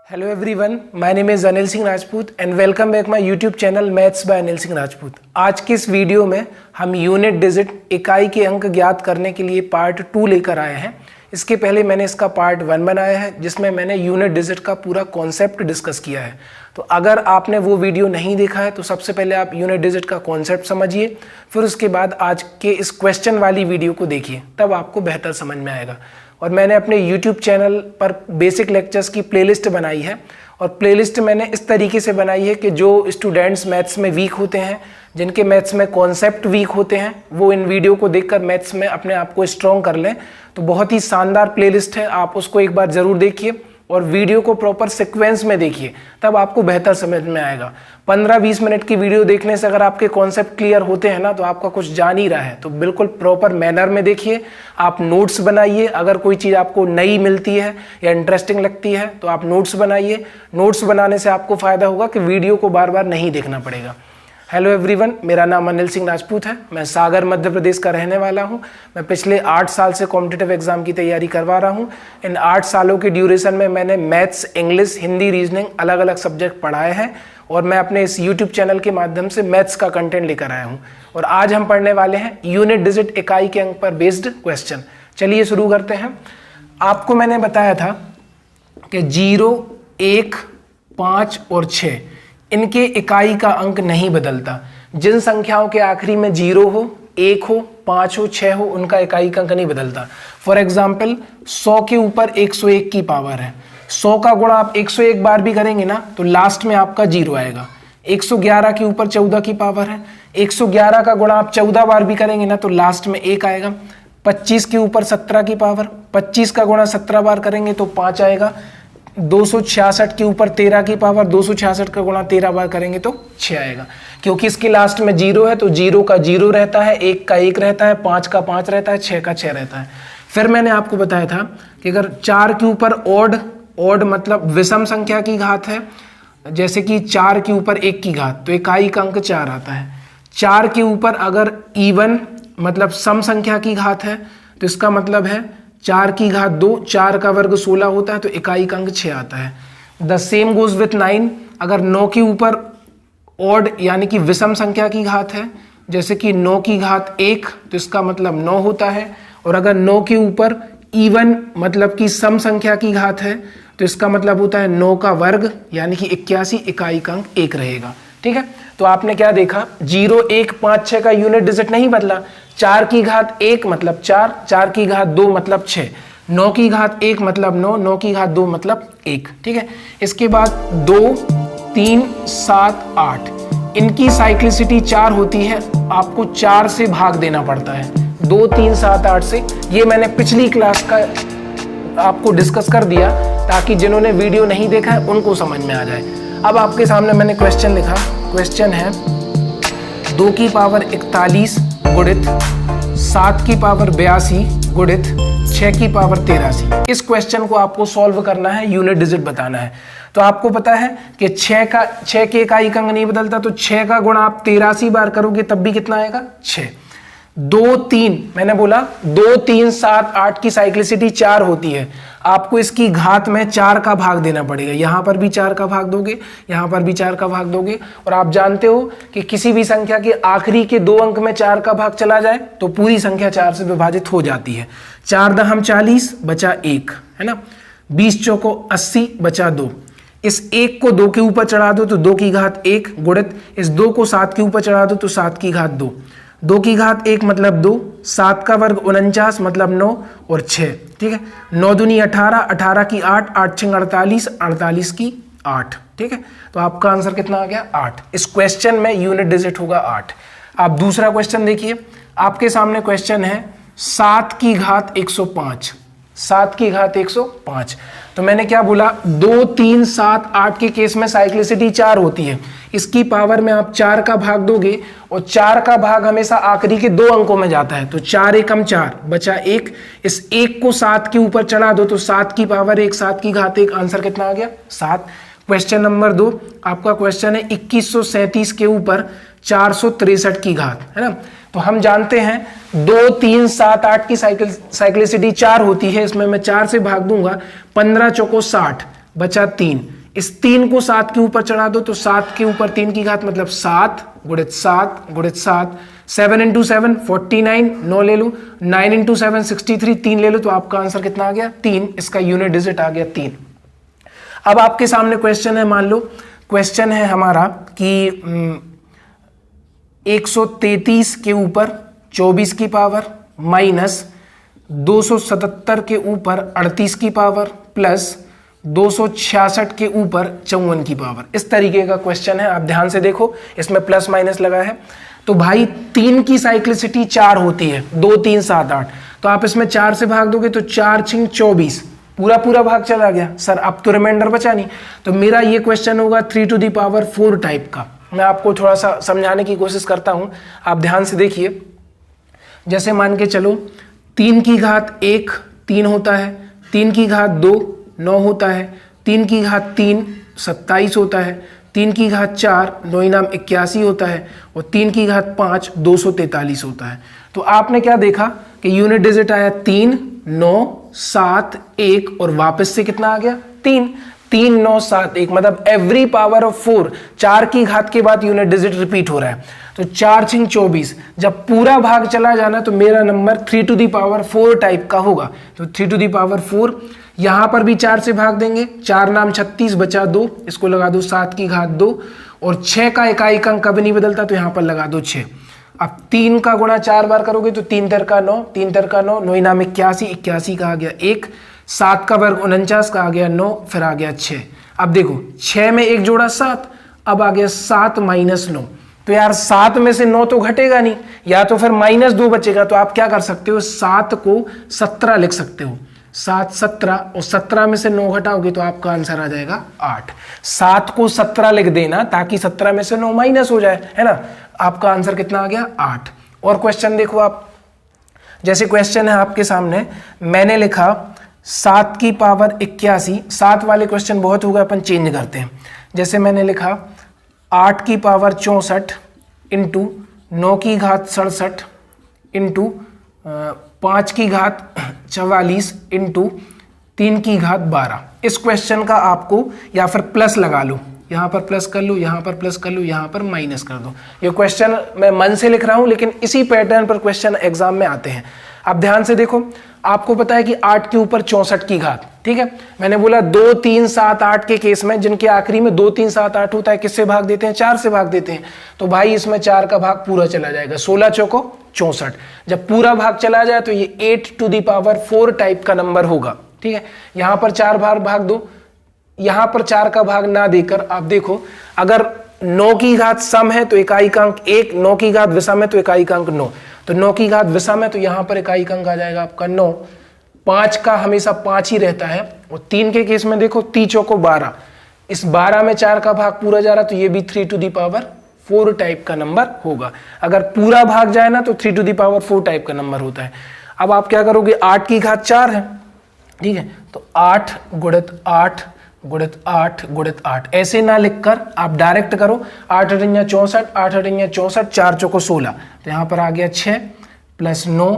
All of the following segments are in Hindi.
Hello everyone, my name is Anil Singh Rajput and welcome back my YouTube channel maths by Anil Singh Rajput. आज के इस वीडियो में हम यूनिट डिजिट इकाई के अंक ज्ञात करने के लिए पार्ट 2 लेकर आए हैं। इसके पहले मैंने इसका पार्ट 1 बनाया है जिसमें मैंने यूनिट डिजिट का पूरा कॉन्सेप्ट डिस्कस किया है। तो अगर आपने वो वीडियो नहीं देखा है तो सबसे पहले आप यूनिट डिजिट का कॉन्सेप्ट समझिए, फिर उसके बाद आज के इस क्वेश्चन वाली वीडियो को देखिए, तब आपको बेहतर समझ में आएगा। और मैंने अपने YouTube चैनल पर बेसिक लेक्चर्स की प्लेलिस्ट बनाई है और प्लेलिस्ट मैंने इस तरीके से बनाई है कि जो स्टूडेंट्स मैथ्स में वीक होते हैं, जिनके मैथ्स में कॉन्सेप्ट वीक होते हैं, वो इन वीडियो को देखकर मैथ्स में अपने आप को स्ट्रॉन्ग कर लें। तो बहुत ही शानदार प्लेलिस्ट है, आप उसको एक बार ज़रूर देखिए और वीडियो को प्रॉपर सीक्वेंस में देखिए, तब आपको बेहतर समझ में आएगा। 15-20 मिनट की वीडियो देखने से अगर आपके कॉन्सेप्ट क्लियर होते हैं ना, तो आपका कुछ जान ही रहा है। तो बिल्कुल प्रॉपर मैनर में देखिए, आप नोट्स बनाइए। अगर कोई चीज़ आपको नई मिलती है या इंटरेस्टिंग लगती है तो आप नोट्स बनाइए। नोट्स बनाने से आपको फ़ायदा होगा कि वीडियो को बार बार नहीं देखना पड़ेगा। हेलो एवरीवन, मेरा नाम अनिल सिंह राजपूत है। मैं सागर मध्य प्रदेश का रहने वाला हूं। मैं पिछले 8 साल से कॉम्पिटिटिव एग्जाम की तैयारी करवा रहा हूं। इन 8 सालों के ड्यूरेशन में मैंने मैथ्स, इंग्लिश, हिंदी, रीजनिंग अलग अलग सब्जेक्ट पढ़ाए हैं और मैं अपने इस यूट्यूब चैनल के माध्यम से मैथ्स का कंटेंट लेकर आया हूँ। और आज हम पढ़ने वाले हैं यूनिट डिजिट इकाई के अंक पर बेस्ड क्वेश्चन। चलिए शुरू करते हैं। आपको मैंने बताया था कि 0, 1, 5 और 6 इनके इकाई का अंक नहीं बदलता। जिन संख्याओं के आखिरी में 0 हो, 1 हो, 5 हो, 6 हो, उनका इकाई का अंक नहीं बदलता। फॉर एग्जाम्पल 100 के ऊपर 101 की पावर है। 100 का गुणा आप 101 बार भी करेंगे ना तो लास्ट में आपका 0 आएगा। 111 के ऊपर 14 की पावर है। 111 का गुणा आप 14 बार भी करेंगे ना तो लास्ट में 1 आएगा। 25 के ऊपर 17 की पावर, 25 का गुणा 17 बार करेंगे तो 5 आएगा। 266 के ऊपर 13 की पावर, 266 का गुणा 13 बार करेंगे तो 6 आएगा। क्योंकि इसके लास्ट में 0 है तो 0 का 0 रहता है, 1 का 1 रहता है, 5 का 5 रहता है, 6 का 6 रहता है। फिर मैंने आपको बताया था कि अगर 4 के ऊपर ऑड मतलब विषम संख्या की घात है, जैसे कि 4 के ऊपर 1 की घात, तो इकाई का अंक 4 आता है। 4 के ऊपर अगर इवन मतलब सम संख्या की घात है तो इसका मतलब है 4 की घात 2, 4 का वर्ग 16 होता है तो इकाई का अंक 6 आता है। The same goes with 9। अगर 9 के ऊपर ऑड यानी कि विषम संख्या की घात है, जैसे कि 9 की घात 1 तो इसका मतलब 9 होता है। और अगर 9 के ऊपर इवन मतलब कि सम संख्या की घात है तो इसका मतलब होता है 9 का वर्ग यानी कि 81, इकाई का अंक 1 रहेगा। ठीक है, तो आपने क्या देखा, 0, 1, 5, 6 का यूनिट डिजिट नहीं बदला। 4 की घात 1 मतलब 4, 4 की घात 2 मतलब 6, 9 की घात 1 मतलब 9, 9 की घात 2 मतलब 1। ठीक है, इसके बाद 2, 3, 7, 8 इनकी साइक्लिसिटी 4 होती है। आपको 4 से भाग देना पड़ता है, 2, 3, 7, 8 से। ये मैंने पिछली क्लास का आपको डिस्कस कर दिया ताकि जिन्होंने वीडियो नहीं देखा है उनको समझ में आ जाए। अब आपके सामने मैंने क्वेश्चन लिखा। क्वेश्चन है 2 की पावर 41 गुणित 7 की पावर 82 गुणित 6 की पावर 83। इस क्वेश्चन को आपको सॉल्व करना है, यूनिट डिजिट बताना है। तो आपको पता है कि 6 के इकाई का अंक नहीं बदलता, तो 6 का गुणा आप 83 बार करोगे तब भी कितना आएगा, 6। 2, 3 मैंने बोला 2, 3, 7, 8 की साइक्लिसिटी 4 होती है। आपको इसकी घात में 4 का भाग देना पड़ेगा। यहाँ पर भी 4 का भाग दोगे, यहाँ पर भी 4 का भाग दोगे। और आप जानते हो कि किसी भी संख्या के आखिरी के 2 अंक में 4 का भाग चला जाए तो पूरी संख्या 4 से विभाजित हो जाती है। 4 दहम 40 बचा 1, है ना। 20 चौको 80 बचा 2। इस 1 को 2 के ऊपर चढ़ा दो तो 2 की घात 1 गुणित इस 2 को 7 के ऊपर चढ़ा दो तो 7 की घात 2। 2 की घात 1 मतलब 2, 7 का वर्ग 49 मतलब 9 और 6। ठीक है, 9 दूनी 18, 18 की 8, 8 छंग 48, 48 की 8। ठीक है, तो आपका आंसर कितना आ गया, 8। इस क्वेश्चन में यूनिट डिजिट होगा 8। आप दूसरा क्वेश्चन देखिए। आपके सामने क्वेश्चन है 7 की घात 105। 7 की घात 105। तो मैंने क्या बोला, 2, 3, 7, 8 के केस में साइक्लिसिटी 4 होती है। इसकी पावर में आप 4 का भाग दोगे और 4 का भाग हमेशा आखिरी के 2 अंकों में जाता है। तो 4 एकम 4 बचा 1। इस 1 को 7 के ऊपर चढ़ा दो तो 7 की पावर 1, 7 की घात 1। आंसर कितना आ गया, 7। क्वेश्चन नंबर 2 आपका क्वेश्चन है 2137 के ऊपर 463 की घात, है ना। तो हम जानते हैं 2, 3, 7, 8 की साइक्लिसिटी 4 होती है। इसमें मैं 4 से भाग दूंगा, 15 चौको 60 बचा 3। इस 3 को 7 के ऊपर चढ़ा दो तो 7 के ऊपर 3 की घात मतलब 7 गुणित 7 गुणित 7, 7 इंटू 7 49, 9 ले लो, 9 इंटू 7 63, 3 ले लो, तो आपका आंसर कितना आ गया 3। इसका यूनिट डिजिट आ गया 3। अब आपके सामने क्वेश्चन है, मान लो क्वेश्चन है हमारा कि 133 के ऊपर 24 की पावर माइनस 277 के ऊपर 38 की पावर प्लस 266 के ऊपर 54 की पावर, इस तरीके का क्वेश्चन है। आप ध्यान से देखो, इसमें प्लस माइनस लगा है। तो भाई 3 की साइक्लिसिटी 4 होती है, 2 3 7 8, तो आप इसमें 4 से भाग दोगे तो 4 6 24, पूरा पूरा भाग चला गया सर, अब तो रिमाइंडर बचा नहीं। तो मेरा ये क्वेश्चन होगा 3 टू द पावर 4 टाइप का। मैं आपको थोड़ा सा समझाने की कोशिश करता हूं, आप ध्यान से देखिए। जैसे मान के चलो 3 की घात 1 3 होता है, 3 की घात 2 9 होता है, 3 की घात 3 27 होता है, 3 की घात 4 9 इनाम 81 होता है, और 3 की घात 5 243 होता है। तो आपने क्या देखा कि यूनिट डिजिट आया 3 9 7 1 और वापस से कितना आ गया 3 3 9 7 1, मतलब एवरी पावर ऑफ 4, 4 की घात के बाद यूनिट डिजिट रिपीट हो रहा है। तो 4 6 24, जब पूरा भाग चला जाना तो मेरा number 3 to the power 4 type का होगा। तो 3 टू द पावर 4, यहां पर भी 4 से भाग देंगे, 4 नाम 36 बचा 2, इसको लगा दो 7 की घात 2, और 6 का इकाई अंक कभी नहीं बदलता तो यहां पर लगा दो 6। अब 3 का गुणा 4 बार करोगे तो 3 तर का 9, 3 तर का 9, 9 इनाम 81, 81 का आ गया 1, 7 का वर्ग 49 का आ गया 9, फिर आ गया 6। अब देखो 6 में 1 जोड़ा 7, अब आ गया 7 माइनस 9, तो यार 7 में से 9 तो घटेगा नहीं, या तो फिर माइनस 2 बचेगा। तो आप क्या कर सकते हो, 7 को 17 लिख सकते हो, 7 17, और 17 में से 9 घटाओगे तो आपका आंसर आ जाएगा 8। 7 को 17 लिख देना ताकि 17 में से 9 माइनस हो जाए, है ना। आपका आंसर कितना आ गया 8। और क्वेश्चन देखो आप, जैसे क्वेश्चन है आपके सामने, मैंने लिखा 7 की पावर 81, 7 वाले क्वेश्चन बहुत हो गए, अपन चेंज करते हैं। जैसे मैंने लिखा 8 की पावर 64 इंटू 9 की घात 67 इंटू 5 की घात 44 इंटू 3 की घात 12। इस क्वेश्चन का आपको या फिर प्लस लगा लो, यहाँ पर प्लस कर लो, यहाँ पर प्लस कर लो, यहाँ पर माइनस कर दो। ये क्वेश्चन मैं मन से लिख रहा हूँ, लेकिन इसी पैटर्न पर क्वेश्चन एग्जाम में आते हैं। आप ध्यान से देखो, आपको पता है कि 8 के ऊपर 64 की घात, ठीक है। मैंने बोला 2 3 7 8 के केस में, जिनके आखिरी में 2 3 7 8 होता है, किससे भाग देते हैं 4 से भाग देते हैं। तो भाई इसमें 4 का भाग पूरा चला जाएगा, 16 चौको 64। जब पूरा भाग चला जाए तो ये 8 टू द पावर 4 टाइप का नंबर होगा, ठीक है। यहां पर 4 बार भाग दो, यहां पर 4 का भाग ना देकर आप देखो, अगर 9 की घात सम है तो इकाई अंक 1, 9 की घात विषम है तो इकाई अंक 9, तो 9 की घात विषम है तो यहां पर इकाई अंक आ जाएगा आपका 9। 5 का हमेशा 5 ही रहता है, और 3 के केस में देखो 3 चौको 12, इस 12 में 4 का भाग पूरा जा रहा, तो ये भी 3 टू द पावर 4 टाइप का नंबर होगा। अगर पूरा भाग जाए ना तो 3 टू द पावर 4 टाइप का नंबर होता है। अब आप क्या करोगे, 8 की घात 4 है, ठीक है, तो 8 गुणित 8 गुणित 8 गुणित 8, ऐसे ना लिखकर आप डायरेक्ट करो। 8 अठन्या 64, 8 अठन्या 64, 4 चौको 16, तो यहाँ पर आ गया 6 प्लस 9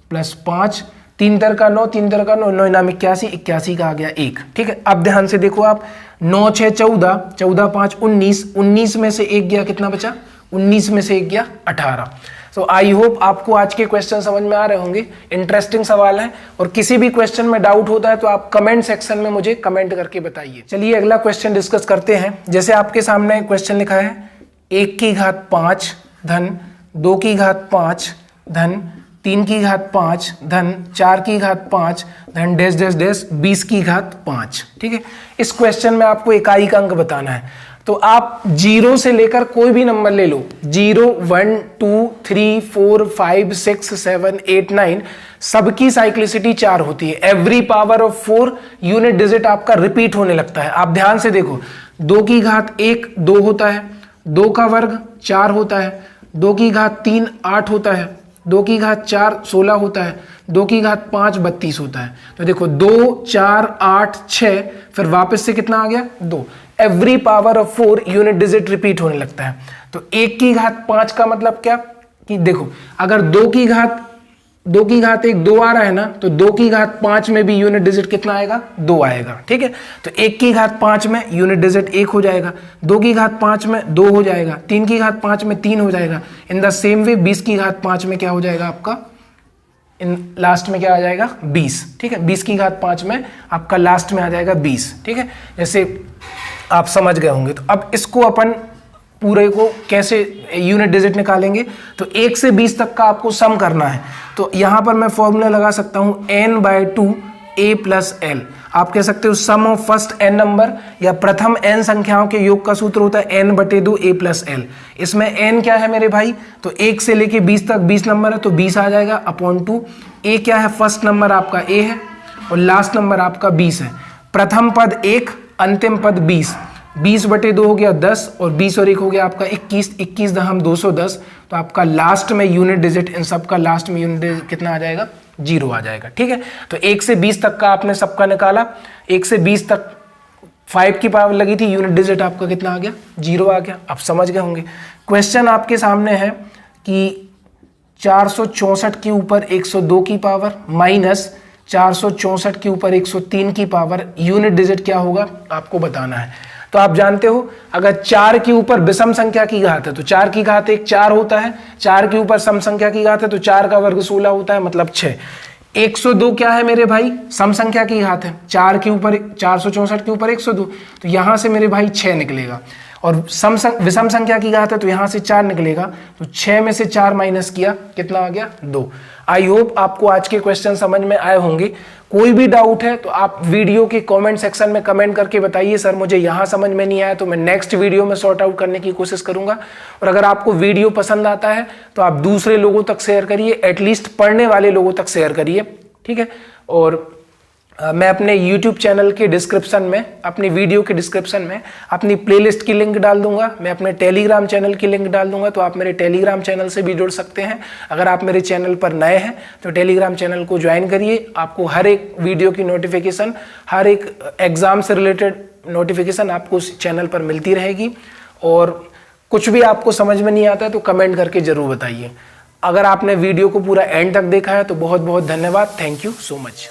प्लस 5, 3 तर का 9, 3 तर का 9, 9 इनाम 81, 81 का आ गया 1, ठीक है। अब ध्यान से देखो आप, 9 6 14, 14 5 19, 19 में से 1 गया, कितना बचा 19 में से 1 गया 18। सो आई होप आपको आज के क्वेश्चन समझ में आ रहे होंगे, इंटरेस्टिंग सवाल है। और किसी भी क्वेश्चन में डाउट होता है तो आप कमेंट सेक्शन में मुझे कमेंट करके बताइए। चलिए अगला क्वेश्चन डिस्कस करते हैं। जैसे आपके सामने क्वेश्चन लिखा है 1 की घात 5 धन 2 की घात 5 धन 3 की घात 5 धन 4 की घात 5 धन डैश डैश डैश 20 की घात 5, ठीक है। इस क्वेश्चन में आपको इकाई का अंक बताना है, तो आप 0 से लेकर कोई भी नंबर ले लो, 0 1 2 3 4 5 6 7 8 9, सबकी साइक्लिसिटी 4 होती है। Every power of 4 unit digit आपका रिपीट होने लगता है। आप ध्यान से देखो, 2 की घात 1 2 होता है, 2 का वर्ग 4 होता है, 2 की घात 3 8 होता है, 2 की घात 4 16 होता है, 2 की घात 5 32 होता है। तो देखो 2 4 8 6, फिर वापस से कितना आ गया 2। Every power of 4 unit digit repeat होने लगता है। तो 1 की घात 5 का मतलब क्या कि देखो, अगर 2 की घात 2 की घात 1 2 आ रहा है ना, तो 2 की घात 5 में भी यूनिट डिजिट कितना आएगा? 2 आएगा। ठीक है, तो 1 की घात 5 में यूनिट डिजिट 1 हो जाएगा, 2 की घात 5 में 2 हो जाएगा, 3 की घात 5 में 3 हो जाएगा। इन द सेम वे 20 की घात 5 में क्या हो जाएगा आपका? इन लास्ट में क्या आ जाएगा? 20। ठीक है, 20 की घात 5 में आपका लास्ट में आ जाएगा 20। ठीक है, जैसे आप समझ गए होंगे। तो अब इसको अपन पूरे को कैसे यूनिट डिजिट निकालेंगे? तो 1 से 20 तक का आपको सम करना है। तो यहां पर मैं फॉर्मूला लगा सकता हूं n/2 a प्लस एल। आप कह सकते हो सम ऑफ फर्स्ट n नंबर या प्रथम n संख्याओं के योग का सूत्र होता है n/2 a प्लस एल। इसमें n क्या है मेरे भाई? तो 1 से लेके 20 तक 20 नंबर है तो 20 आ जाएगा अपॉन 2। a क्या है? फर्स्ट नंबर आपका a है और लास्ट नंबर आपका 20 है। प्रथम पद 1, अंतिम पद 20। 20/2 हो गया 10 और 20 और 1 हो गया आपका 21। 21 दहम 210। तो आपका लास्ट में यूनिट डिजिट, इन सब का लास्ट में यूनिट डिजिट कितना आ जाएगा? 0 आ जाएगा। ठीक है, तो 1 से 20 तक का आपने सबका निकाला। 1 से 20 तक 5 की पावर लगी थी, यूनिट डिजिट आपका कितना आ गया? 0 आ गया। आप समझ गए होंगे। क्वेश्चन आपके सामने है कि 464 के ऊपर 102 की पावर माइनस 464 के ऊपर 103 की पावर, यूनिट डिजिट क्या होगा आपको बताना है। तो आप जानते हो अगर 4 के ऊपर विषम संख्या की घात है तो 4 की घात 1 4 होता है, 4 के ऊपर सम संख्या की घात है तो 4 का वर्ग 16 होता है, मतलब 6। 102 क्या है मेरे भाई? सम संख्या की घात है। 4 के ऊपर 464 के ऊपर 102, तो यहां से मेरे भाई 6 निकलेगा। और विषम संख्या की घात है तो यहां से 4 निकलेगा, तो 6 में से 4 माइनस किया, कितना आ गया? 2। आई होप आपको आज के क्वेश्चन समझ में आए होंगे। कोई भी डाउट है तो आप वीडियो के कमेंट सेक्शन में कमेंट करके बताइए, सर मुझे यहाँ समझ में नहीं आया, तो मैं नेक्स्ट वीडियो में सॉर्ट आउट करने की कोशिश करूंगा। और अगर आपको वीडियो पसंद आता है तो आप दूसरे लोगों तक शेयर करिए, एटलीस्ट पढ़ने वाले लोगों तक शेयर करिए। ठीक है, और मैं अपने YouTube चैनल के डिस्क्रिप्शन में, अपनी वीडियो के डिस्क्रिप्शन में अपनी प्लेलिस्ट की लिंक डाल दूंगा। मैं अपने टेलीग्राम चैनल की लिंक डाल दूंगा, तो आप मेरे टेलीग्राम चैनल से भी जुड़ सकते हैं। अगर आप मेरे चैनल पर नए हैं तो टेलीग्राम चैनल को ज्वाइन करिए। आपको हर एक वीडियो की नोटिफिकेशन, हर एक एग्जाम से रिलेटेड नोटिफिकेशन आपको उस चैनल पर मिलती रहेगी। और कुछ भी आपको समझ में नहीं आता है तो कमेंट करके जरूर बताइए। अगर आपने वीडियो को पूरा एंड तक देखा है तो बहुत बहुत धन्यवाद। Thank you so much.